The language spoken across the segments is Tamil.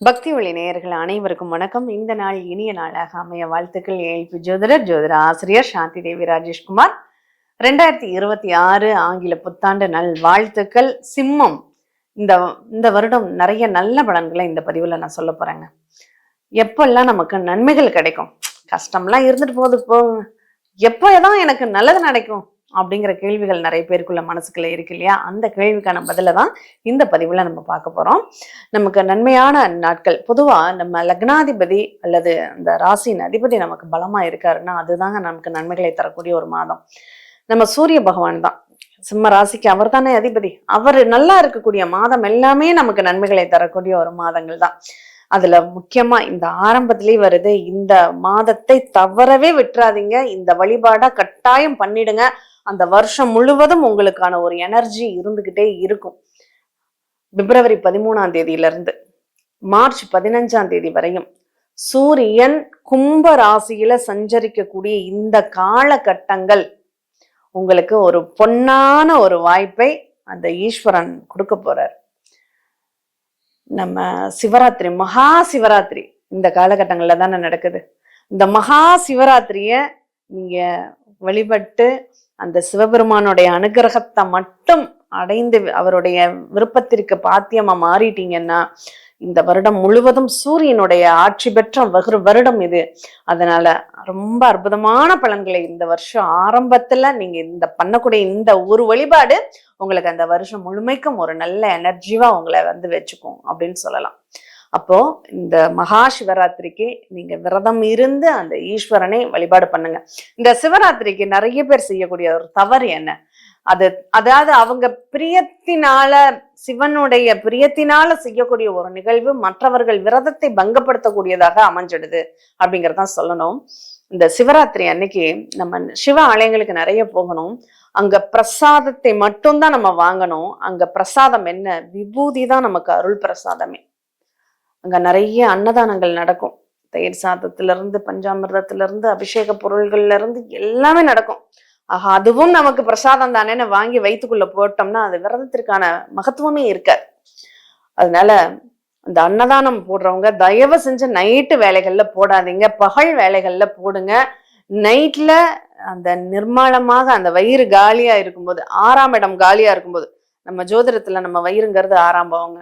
பக்தி ஒளி நேயர்கள் அனைவருக்கும் வணக்கம். இந்த நாள் இனிய நாளாக அமைய வாழ்த்துக்கள். ஏழ்பி ஜோதிட ஆசிரியர் சாந்தி தேவி ராஜேஷ்குமார். 2026 ஆங்கில புத்தாண்டு நல் வாழ்த்துக்கள். சிம்மம், இந்த இந்த வருடம் நிறைய நல்ல பலன்களை இந்த பதிவுல நான் சொல்ல போறேங்க. எப்பெல்லாம் நமக்கு நன்மைகள் கிடைக்கும், கஷ்டம்லாம் இருந்துட்டு போகுங்க, எப்போதான் எனக்கு நல்லது நடக்கும் அப்படிங்கிற கேள்விகள் நிறைய பேருக்குள்ள மனசுக்குள்ள இருக்கு இல்லையா? அந்த கேள்விக்கான பதில தான் இந்த பதிவுல நம்ம பார்க்க போறோம். நமக்கு நன்மையான நாட்கள், பொதுவா நம்ம லக்னாதிபதி அல்லது அந்த ராசியின் அதிபதி நமக்கு பலமா இருக்காருன்னா அதுதாங்க நமக்கு நன்மைகளை தரக்கூடிய ஒரு மாதம். நம்ம சூரிய பகவான் தான் சிம்ம ராசிக்கு, அவர் தானே அதிபதி. அவர் நல்லா இருக்கக்கூடிய மாதம் எல்லாமே நமக்கு நன்மைகளை தரக்கூடிய ஒரு மாதங்கள் தான். அதுல முக்கியமா இந்த ஆரம்பத்திலேயே வருது, இந்த மாதத்தை தவறவே விட்டுறாதீங்க, இந்த வழிபாடா கட்டாயம் பண்ணிடுங்க. அந்த வருஷம் முழுவதும் உங்களுக்கான ஒரு எனர்ஜி இருந்துகிட்டே இருக்கும். பிப்ரவரி 13ஆம் தேதியிலிருந்து மார்ச் 15ஆம் தேதி வரையும் சூரியன் கும்ப ராசியில சஞ்சரிக்கக்கூடிய இந்த காலகட்டங்கள் உங்களுக்கு ஒரு பொன்னான ஒரு வாய்ப்பை அந்த ஈஸ்வரன் கொடுக்க போறார். நம்ம சிவராத்திரி, மகா சிவராத்திரி இந்த காலகட்டங்கள்ல தானே நடக்குது. இந்த மகா சிவராத்திரிய நீங்க வழிபட்டு அந்த சிவபெருமானுடைய அனுகிரகத்தை மட்டும் அடைந்து அவருடைய விருப்பத்திற்கு பாத்தியமா மாறிட்டீங்கன்னா இந்த வருடம் முழுவதும் சூரியனுடைய ஆட்சி பெற்ற வருடம் இது. அதனால ரொம்ப அற்புதமான பலன்களை இந்த வருஷம் ஆரம்பத்துல நீங்க இந்த பண்ணக்கூடிய இந்த ஒரு வழிபாடு உங்களுக்கு அந்த வருஷம் முழுமைக்கும் ஒரு நல்ல எனர்ஜிவா உங்களை வச்சுக்கும் அப்படின்னு சொல்லலாம். அப்போ இந்த மகா சிவராத்திரிக்கு நீங்க விரதம் இருந்து அந்த ஈஸ்வரனை வழிபாடு பண்ணுங்க. இந்த சிவராத்திரிக்கு நிறைய பேர் செய்யக்கூடிய ஒரு தவறு என்ன, அதாவது அவங்க பிரியத்தினால, சிவனுடைய பிரியத்தினால செய்யக்கூடிய ஒரு நிகழ்வு மற்றவர்கள் விரதத்தை பங்கப்படுத்தக்கூடியதாக அமைஞ்சிடுது அப்படிங்கறதான் சொல்லணும். இந்த சிவராத்திரி அன்னைக்கு நம்ம சிவ ஆலயங்களுக்கு நிறைய போகணும். அங்க பிரசாதத்தை மட்டும்தான் நம்ம வாங்கணும். அங்க பிரசாதம் என்ன, விபூதி தான் நமக்கு அருள் பிரசாதமே. அங்க நிறைய அன்னதானங்கள் நடக்கும். தயிர் சாதத்துல இருந்து, பஞ்சாமிர்தத்துல இருந்து, அபிஷேக பொருள்கள்ல இருந்து எல்லாமே நடக்கும். ஆஹா, அதுவும் நமக்கு பிரசாதம் தானேன்னு வாங்கி வயிற்றுக்குள்ள போட்டோம்னா அது விரதத்திற்கான மகத்துவமே இருக்காது. அதனால அந்த அன்னதானம் போடுறவங்க தயவு செஞ்சு நைட்டு வேலைகள்ல போடாதீங்க, பகல் வேலைகள்ல போடுங்க. நைட்ல அந்த நிர்மலமாக அந்த வயிறு காலியா இருக்கும்போது, 6ஆம் இடம் காலியா இருக்கும்போது, நம்ம ஜோதிடத்துல நம்ம வயிறுங்கிறது 6ஆம் பாவங்க.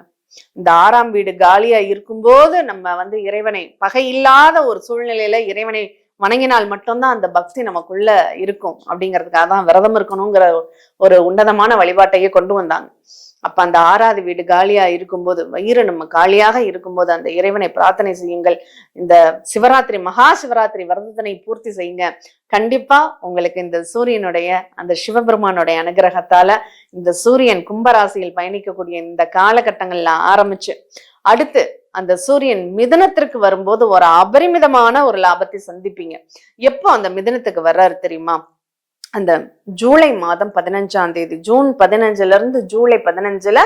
இந்த 6ஆம் வீடு காலியா இருக்கும்போது நம்ம இறைவனை, பகை இல்லாத ஒரு சூழ்நிலையில இறைவனை வணங்கினால் மட்டும்தான் அந்த பக்தி நமக்குள்ள இருக்கும். அப்படிங்கிறதுக்காக தான் விரதம் இருக்கணுங்கிற ஒரு உன்னதமான வழிபாட்டையே கொண்டு வந்தாங்க. அப்ப அந்த 6வது வீடு காலியா இருக்கும்போது, வயிறு நம்ம காலியாக இருக்கும்போது அந்த இறைவனை பிரார்த்தனை செய்யுங்கள். இந்த சிவராத்திரி, மகா சிவராத்திரி விரதத்தினை பூர்த்தி செய்யுங்க. கண்டிப்பா உங்களுக்கு இந்த சூரியனுடைய, அந்த சிவபெருமானுடைய அனுகிரகத்தால இந்த சூரியன் கும்பராசியில் பயணிக்கக்கூடிய இந்த காலகட்டங்கள்ல ஆரம்பிச்சு அடுத்து அந்த சூரியன் மிதுனத்திற்கு வரும்போது ஒரு அபரிமிதமான ஒரு லாபத்தை சந்திப்பீங்க. எப்போ அந்த மிதுனத்துக்கு வர்றாரு தெரியுமா? அந்த ஜூலை மாதம் 15ஆம் தேதி, ஜூன் 15ல இருந்து ஜூலை 15ல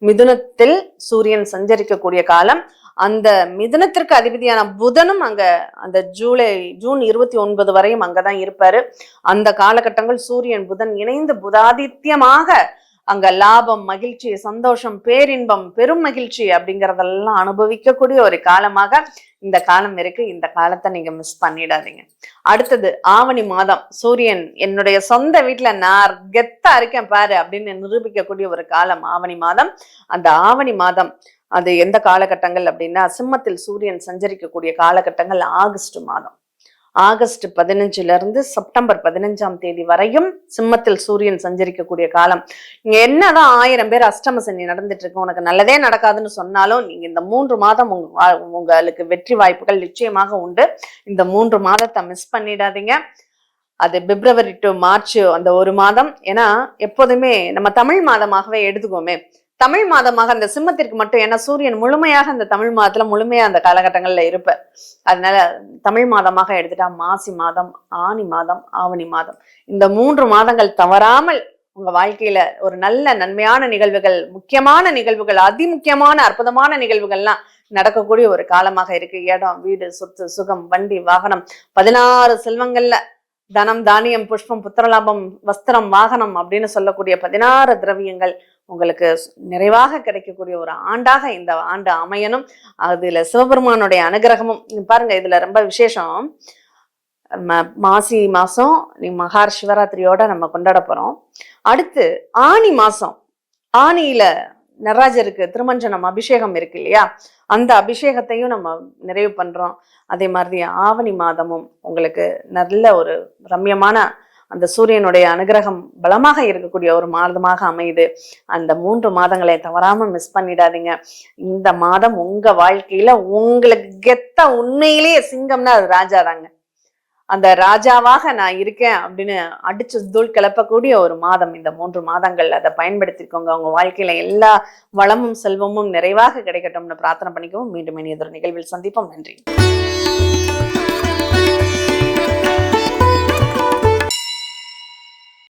மிதுனத்தில் சூரியன் சஞ்சரிக்கக்கூடிய காலம். அந்த மிதுனத்திற்கு அதிபதியான புதனும் அங்க அந்த ஜூன் 29 வரையும் அங்கதான் இருப்பாரு. அந்த காலகட்டங்கள் சூரியன் புதன் இணைந்து புதாதித்யமாக அங்க லாபம், மகிழ்ச்சி, சந்தோஷம், பேரின்பம், பெரும் மகிழ்ச்சி அப்படிங்கறதெல்லாம் அனுபவிக்கக்கூடிய ஒரு காலமாக இந்த காலம் இருக்கு. இந்த காலத்தை நீங்க மிஸ் பண்ணிடாதீங்க. அடுத்தது ஆவணி மாதம், சூரியன் என்னுடைய சொந்த வீட்டுல நான் கெத்தா இருக்கேன் பாரு அப்படின்னு நிரூபிக்கக்கூடிய ஒரு காலம் ஆவணி மாதம். அந்த ஆவணி மாதம் அது எந்த காலகட்டங்கள் அப்படின்னா, சிம்மத்தில் சூரியன் சஞ்சரிக்கக்கூடிய காலகட்டங்கள் ஆகஸ்ட் மாதம். ஆகஸ்ட் 15ல இருந்து செப்டம்பர் 15ஆம் தேதி வரையும் சிம்மத்தில் சூரியன் சஞ்சரிக்கக்கூடிய காலம். இங்க என்னதான் 1000 பேர் அஷ்டம சனி நடந்துட்டு இருக்கு, உனக்கு நல்லதே நடக்காதுன்னு சொன்னாலும் நீங்க இந்த 3 மாதம் உங்களுக்கு வெற்றி வாய்ப்புகள் நிச்சயமாக உண்டு. இந்த 3 மாதத்தை மிஸ் பண்ணிடாதீங்க. அது பிப்ரவரி டு மார்ச் அந்த ஒரு மாதம். ஏன்னா எப்போதுமே நம்ம தமிழ் மாதமாகவே எடுத்துக்கோமே, தமிழ் மாதமாக அந்த சிம்மத்திற்கு மட்டும், ஏன்னா சூரியன் முழுமையாக அந்த தமிழ் மாதத்துல முழுமையா அந்த காலகட்டங்கள்ல இருப்பார். அதனால தமிழ் மாதமாக எடுத்துட்டா மாசி மாதம், ஆனி மாதம், ஆவணி மாதம், இந்த 3 மாதங்கள் தவறாமல் உங்க வாழ்க்கையில ஒரு நல்ல நன்மையான நிகழ்வுகள், முக்கியமான நிகழ்வுகள், அதிமுக்கியமான அற்புதமான நிகழ்வுகள்லாம் நடக்கக்கூடிய ஒரு காலமாக இருக்கு. இடம், வீடு, சொத்து, சுகம், வண்டி, வாகனம், 16 செல்வங்கள்ல தனம், தானியம், புஷ்பம், புத்திரலாபம், வஸ்திரம், வாகனம் அப்படின்னு சொல்லக்கூடிய 16 திரவியங்கள் உங்களுக்கு நிறைவாக கிடைக்கக்கூடிய ஒரு ஆண்டாக இந்த ஆண்டு அமையணும். அதுல சிவபெருமானுடைய அனுகிரகமும் பாருங்க. இதுல ரொம்ப விசேஷம். மாசி மாசம் மகார் சிவராத்திரியோட நம்ம கொண்டாட போறோம். அடுத்து ஆனி மாசம், ஆனியில நடராஜருக்கு திருமஞ்சனம் அபிஷேகம் இருக்கு இல்லையா, அந்த அபிஷேகத்தையும் நம்ம நிறைவு பண்றோம். அதே மாதிரி ஆவணி மாதமும் உங்களுக்கு நல்ல ஒரு ரம்யமான அந்த சூரியனுடைய அனுகிரகம் பலமாக இருக்கக்கூடிய ஒரு மாதமாக அமையுது. அந்த 3 மாதங்களை தவறாம மிஸ் பண்ணிடாதீங்க. இந்த மாதம் உங்க வாழ்க்கையில உங்களுக்கு கெத்த உண்மையிலேயே சிங்கம்னா அது ராஜா தாங்க. அந்த ராஜாவாக நான் இருக்கேன் அப்படின்னு அடிச்சு தூள் கிளப்பக்கூடிய ஒரு மாதம் இந்த 3 மாதங்கள். அதை பயன்படுத்திக்கோங்க. உங்க வாழ்க்கையில எல்லா வளமும் செல்வமும் நிறைவாக கிடைக்கட்டும்னு பிரார்த்தனை பண்ணிக்கவும். மீண்டும் இனி எதிர் நிகழ்வில் சந்திப்போம். நன்றி.